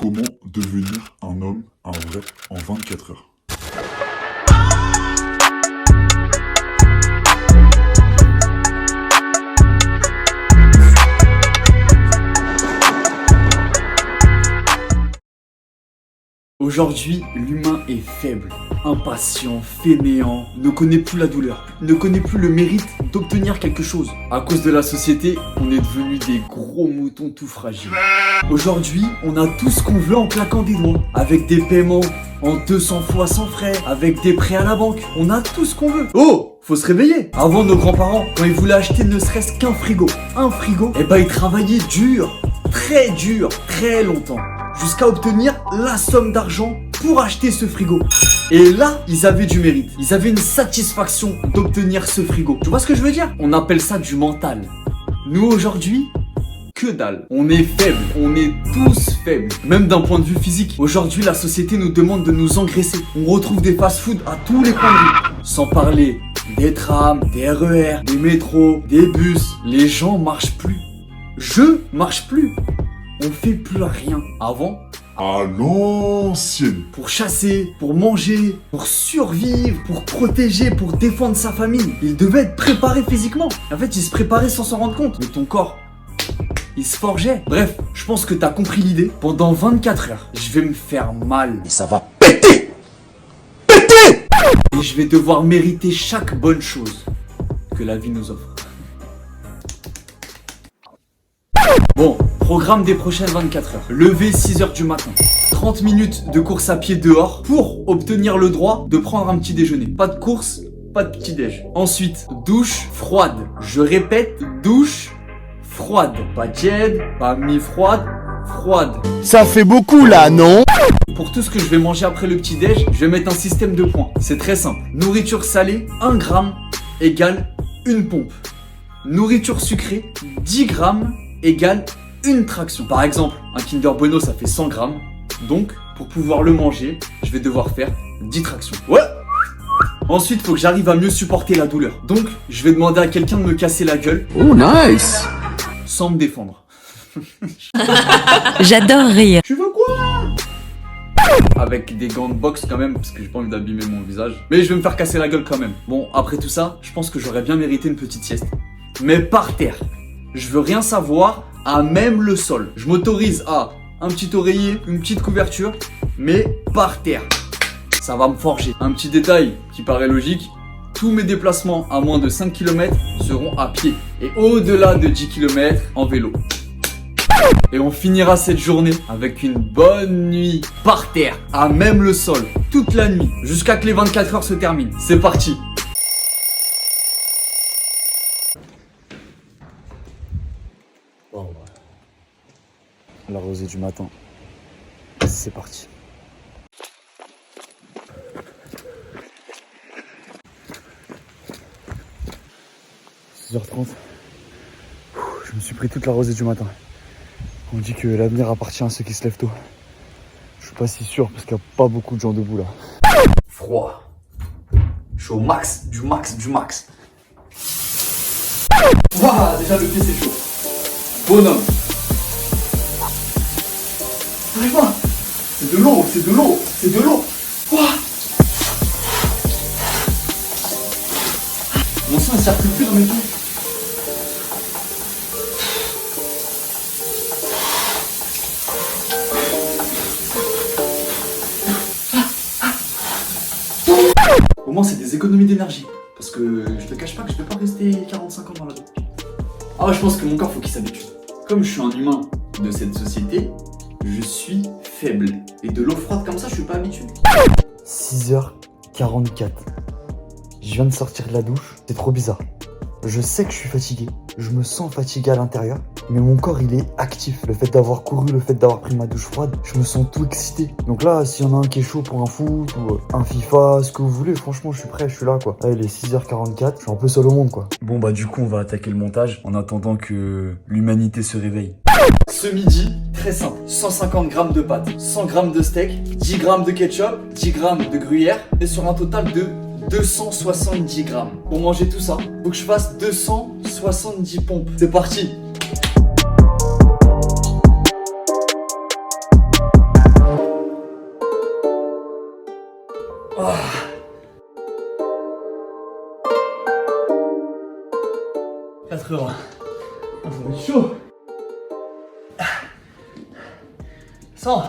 Comment devenir un homme, un vrai, en 24 heures? Aujourd'hui, l'humain est faible, impatient, fainéant, ne connaît plus la douleur, ne connaît plus le mérite d'obtenir quelque chose. À cause de la société, on est devenu des gros moutons tout fragiles. Aujourd'hui, on a tout ce qu'on veut en claquant des doigts, avec des paiements en 200 fois sans frais, avec des prêts à la banque, on a tout ce qu'on veut. Oh, faut se réveiller. Avant, nos grands-parents, quand ils voulaient acheter ne serait-ce qu'un frigo, eh ben ils travaillaient dur, très longtemps, jusqu'à obtenir la somme d'argent pour acheter ce frigo. Et là, ils avaient du mérite. Ils avaient une satisfaction d'obtenir ce frigo. Tu vois ce que je veux dire? On appelle ça du mental. Nous, aujourd'hui, que dalle. On est faibles. On est tous faibles. Même d'un point de vue physique. Aujourd'hui, la société nous demande de nous engraisser. On retrouve des fast-food à tous les coins de rue. Sans parler des trams, des RER, des métros, des bus. Les gens marchent plus. Je marche plus. On fait plus rien. Avant, À l'ancienne. pour chasser, pour manger, pour survivre, pour protéger, pour défendre sa famille, il devait être préparé physiquement. En fait, il se préparait sans s'en rendre compte. Mais ton corps, il se forgeait. Bref, je pense que t'as compris l'idée. Pendant 24 heures, je vais me faire mal. Et ça va péter. Et je vais devoir mériter chaque bonne chose que la vie nous offre. Bon, programme des prochaines 24 heures. Lever 6h du matin. 30 minutes de course à pied dehors pour obtenir le droit de prendre un petit déjeuner. Pas de course, pas de petit déj. Ensuite, douche froide. Je répète, douche froide. Pas tiède, pas mi-froide, froide. Ça fait beaucoup là, non? Pour tout ce que je vais manger après le petit déj, je vais mettre un système de points. C'est très simple. Nourriture salée, 1 gramme égale une pompe. Nourriture sucrée, 10 grammes égale une traction. Par exemple, un Kinder Bueno ça fait 100 grammes. Donc, pour pouvoir le manger, je vais devoir faire 10 tractions. Ouais. Ensuite, faut que j'arrive à mieux supporter la douleur. Donc, je vais demander à quelqu'un de me casser la gueule Oh, nice. sans me défendre. J'adore rire. Tu veux quoi? Avec des gants de boxe quand même, parce que j'ai pas envie d'abîmer mon visage. Mais je vais me faire casser la gueule quand même. Bon, après tout ça, je pense que j'aurais bien mérité une petite sieste. Mais par terre. Je veux rien savoir, à même le sol. Je m'autorise à un petit oreiller, une petite couverture, mais par terre. Ça va me forger. Un petit détail qui paraît logique, tous mes déplacements à moins de 5 km seront à pied. Et au-delà de 10 km en vélo. Et on finira cette journée avec une bonne nuit par terre, à même le sol, toute la nuit, jusqu'à que les 24 heures se terminent. C'est parti. Bon, la rosée du matin. C'est parti. « 6h30. Je me suis pris toute la rosée du matin. On dit que l'avenir appartient à ceux qui se lèvent tôt. Je suis pas si sûr parce qu'il n'y a pas beaucoup de gens debout là. Froid. Je suis au max, du max. Waouh, déjà le pied c'est chaud. Bonhomme. Arrive pas. C'est de l'eau. Waouh. Mon sang il circule plus dans mes pieds. Au moins c'est des économies d'énergie. Parce que je te cache pas que je peux pas rester 45 ans dans la douche. Ah ouais, je pense que mon corps faut qu'il s'habitue. Comme je suis un humain de cette société, je suis faible. Et de l'eau froide comme ça, je suis pas habitué. 6h44. Je viens de sortir de la douche. C'est trop bizarre. Je sais que je suis fatigué. Je me sens fatigué à l'intérieur. Mais mon corps, il est actif. Le fait d'avoir couru, le fait d'avoir pris ma douche froide, je me sens tout excité. Donc là, s'il y en a un qui est chaud pour un foot ou un FIFA, ce que vous voulez, franchement, je suis prêt, je suis là, quoi. Là, il est 6h44, je suis un peu seul au monde, quoi. Bon, bah, du coup, on va attaquer le montage en attendant que l'humanité se réveille. Ce midi, très simple, 150 grammes de pâtes, 100 grammes de steak, 10 grammes de ketchup, 10 grammes de gruyère, et sur un total de 270 grammes. Pour manger tout ça, faut que je fasse 270 pompes. C'est parti! 80. Ah, ça va être chaud. 100.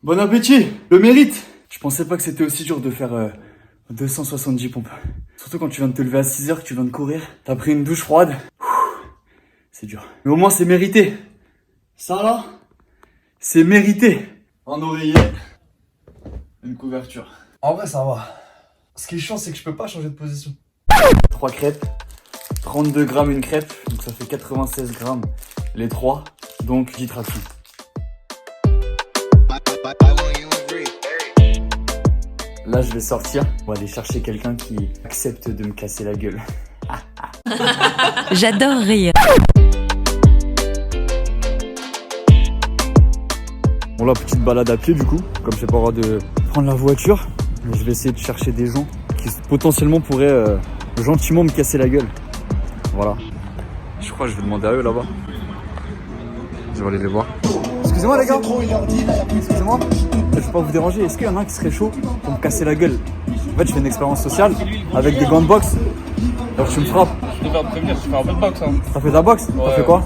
Bon appétit, le mérite. Je pensais pas que c'était aussi dur de faire 270 pompes. Surtout quand tu viens de te lever à 6h, que tu viens de courir. T'as pris une douche froide. C'est dur. Mais au moins c'est mérité. Ça là, c'est mérité. Un oreiller, une couverture. En vrai, ça va. Ce qui est chiant, c'est que je peux pas changer de position. 3 crêpes, 32 grammes une crêpe, donc ça fait 96 grammes les 3, donc 10 tractions. Là, je vais sortir. On va aller chercher quelqu'un qui accepte de me casser la gueule. J'adore rire. Bon, là, petite balade à pied du coup. Comme j'ai pas le droit de prendre la voiture, mais je vais essayer de chercher des gens qui potentiellement pourraient gentiment me casser la gueule. Voilà. Je crois que je vais demander à eux là-bas. Je vais aller les voir. Excusez-moi les gars. Excusez-moi. Je vais pas vous déranger. Est-ce qu'il y en a un qui serait chaud pour me casser la gueule? En fait, je fais une expérience sociale avec des gants de boxe. Alors tu me frappes. Je devrais te prévenir, tu fais un peu de boxe. Hein. T'as fait de la boxe? T'as fait quoi?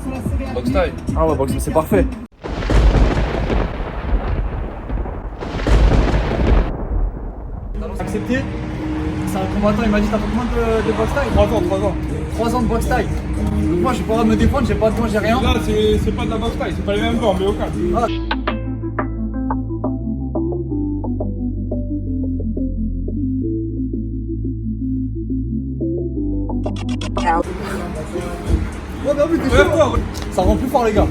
Boxe taille. Ah ouais, boxe, c'est parfait. Accepté? C'est un combattant, il m'a dit t'as fait combien de boxe taille? 3 ans, 3 ans. 3 ans de boxe taille. Donc moi j'ai pas le droit de me défendre, j'ai pas de temps, j'ai rien. Là, c'est pas de la boxe taille, c'est pas les mêmes bords, mais au calme. Ah. Ouais, bah oui, t'es chaud. Ça rend plus fort les gars.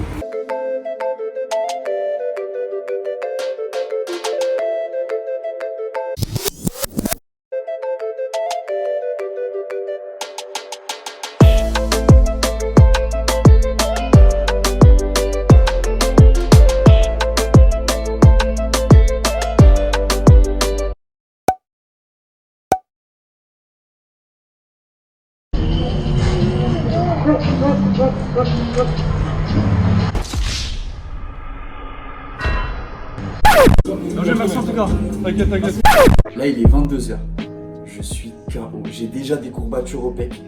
Non, j'ai merci en tout cas. T'inquiète, t'inquiète. Là il est 22h. Je suis KO. J'ai déjà des courbatures au pec.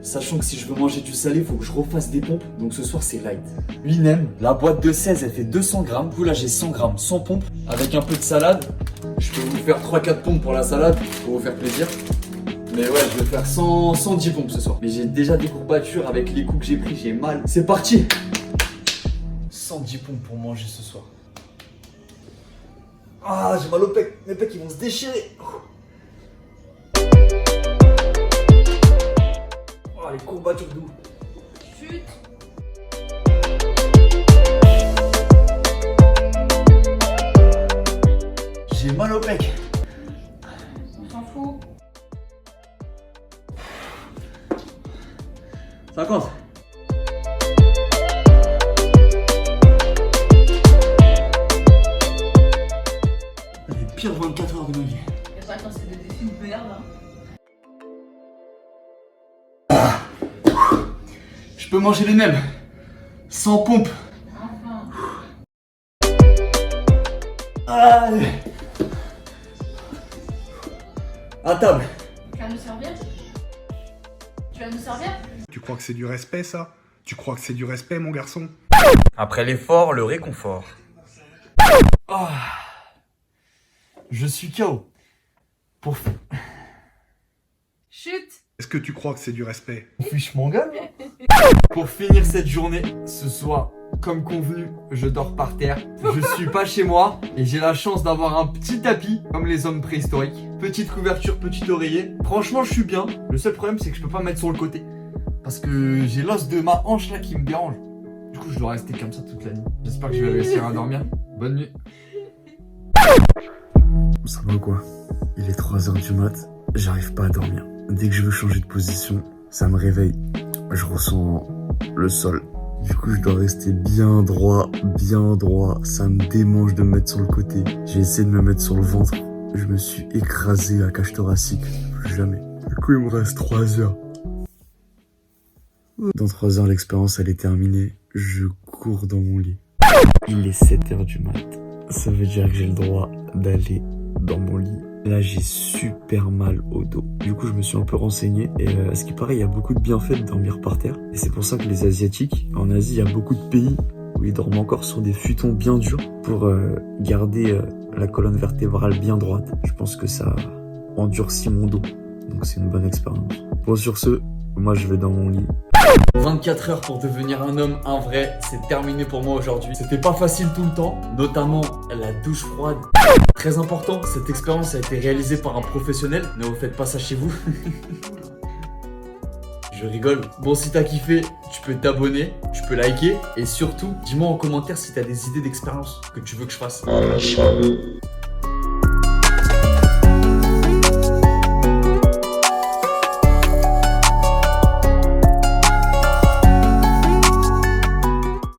Sachant que si je veux manger du salé, faut que je refasse des pompes. Donc ce soir c'est light. Lui-même, la boîte de 16 elle fait 200 grammes. Du coup là j'ai 100 grammes, 100 pompes. Avec un peu de salade. Je peux vous faire 3-4 pompes pour la salade, pour vous faire plaisir. Mais ouais, je vais faire 110 pompes ce soir. Mais j'ai déjà des courbatures avec les coups que j'ai pris, j'ai mal. C'est parti. 110 pompes pour manger ce soir. Ah, j'ai mal au pec. Mes pecs ils vont se déchirer. Oh, les courbatures de ouf. Chut. J'ai mal au pec. On s'en fout. 50. Les pires 24 heures de ma vie. Et ça, quand c'est des défis de merde. Je peux manger les mêmes. Sans pompe. Enfin. Allez. À table. Tu vas nous servir? Tu vas nous servir? Tu crois que c'est du respect, ça? Tu crois que c'est du respect, mon garçon? Après l'effort, le réconfort. Ah. Je suis KO. Pour Chut. Est-ce que tu crois que c'est du respect? fiche mon gars. Pour finir cette journée, ce soir, comme convenu, je dors par terre. Je suis pas chez moi et j'ai la chance d'avoir un petit tapis comme les hommes préhistoriques. Petite couverture, petit oreiller. Franchement, je suis bien. Le seul problème, c'est que je peux pas mettre sur le côté parce que j'ai l'os de ma hanche là qui me dérange. Du coup, coup, je dois rester comme ça toute la nuit. J'espère que je vais réussir à dormir. Bonne nuit. Ça va quoi? Il est 3h du mat, j'arrive pas à dormir. Dès que je veux changer de position, ça me réveille. Je ressens le sol. Du coup, je dois rester bien droit, ça me démange de me mettre sur le côté. J'ai essayé de me mettre sur le ventre, je me suis écrasé à cage thoracique, plus jamais. Du coup, il me reste 3 heures. Dans 3 heures, l'expérience elle est terminée, je cours dans mon lit. Il est 7h du mat, ça veut dire que j'ai le droit d'aller dans mon lit. Là, j'ai super mal au dos. Du coup, je me suis un peu renseigné et à ce qui paraît, il y a beaucoup de bienfaits de dormir par terre. Et c'est pour ça que les Asiatiques, en Asie, il y a beaucoup de pays où ils dorment encore sur des futons bien durs pour garder la colonne vertébrale bien droite. Je pense que ça endurcit mon dos. Donc c'est une bonne expérience. Bon, sur ce, moi je vais dans mon lit. 24 heures pour devenir un homme, un vrai, c'est terminé pour moi aujourd'hui. C'était pas facile tout le temps, notamment la douche froide. Très important, cette expérience a été réalisée par un professionnel, ne vous faites pas ça chez vous. Je rigole. Bon, si t'as kiffé, tu peux t'abonner, tu peux liker, et surtout, dis-moi en commentaire si t'as des idées d'expérience que tu veux que je fasse.